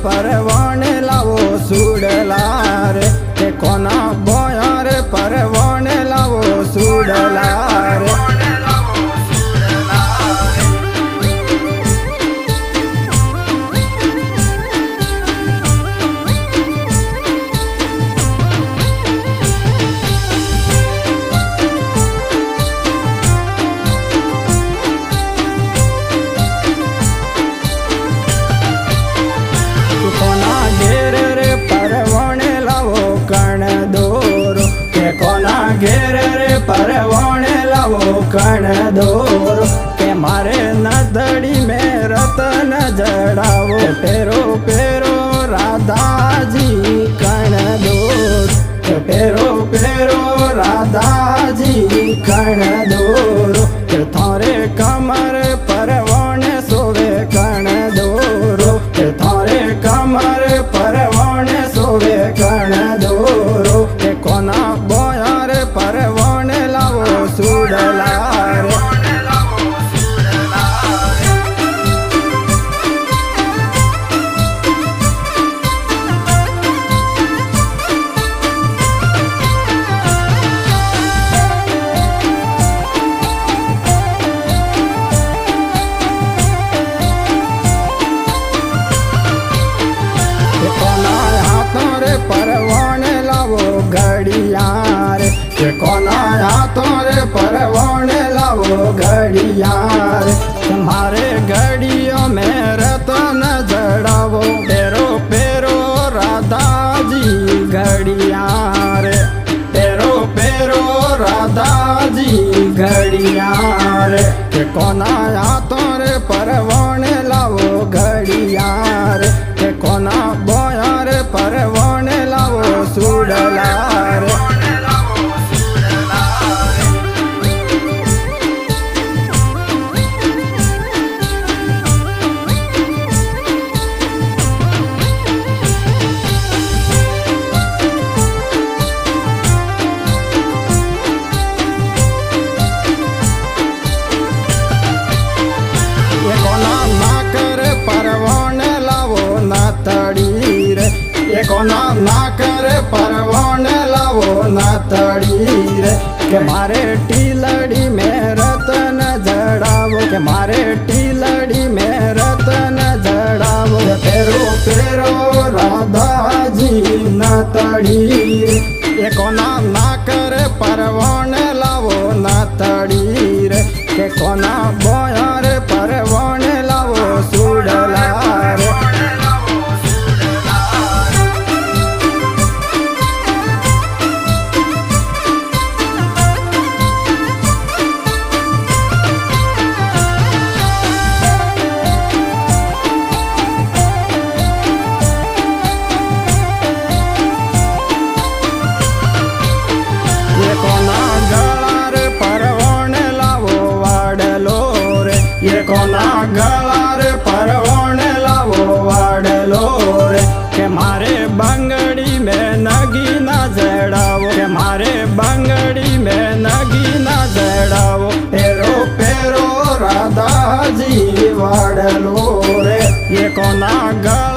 परवाने लावो सुडला रे के कोना बोया रे परवाने लावो सुडला रे घेर रे परवाने लावो कण दोरो के मारे नदड़ी में रतन जड़ावो पेरो पेरो राधा जी कण दोरो पेरो पेरो राधा जी कण दोरो थारे कमर परवाने सोवे कण दोरो थारे कमर परवाने सोवे कण दोरो के कोना बोया परवाने लावो सुडला रे परवाने लावो घड़िया रे के कोना हाथों रे परवाने लावो घड़िया रे तुम्हारे घड़ियों में रतन जड़ावो पेरो पेरो राधा जी घड़िया रे पेरो पेरो राधा जी घड़िया रे के कोना हाथों रे परवाने लावो घड़िया रे के कोना बोया रे परवाने लावो सुडला रे परवाने लावो नातड़ी रे ये कोना ना करे परवाने लावो नातड़ी रे के मारे टीलड़ी में रतन जड़ावो के मारे टीलड़ी में रतन जड़ावो पेरो पेरो राधा जी नातड़ी ये कोना ना करे परवाने लावो नातड़ी रे के कोना बोया रे परवाने लावो सुडला रे ये कोना गला रे परवाने लावो वाडलो रे ये कोना गला रे परवाने लावो वाडलो रे के मारे बंगड़ी में नगी ना जड़ावो के मारे बंगड़ी में नगी ना जड़ावो पेरो पेरो राधा जी वाडलो रे ये कोना गला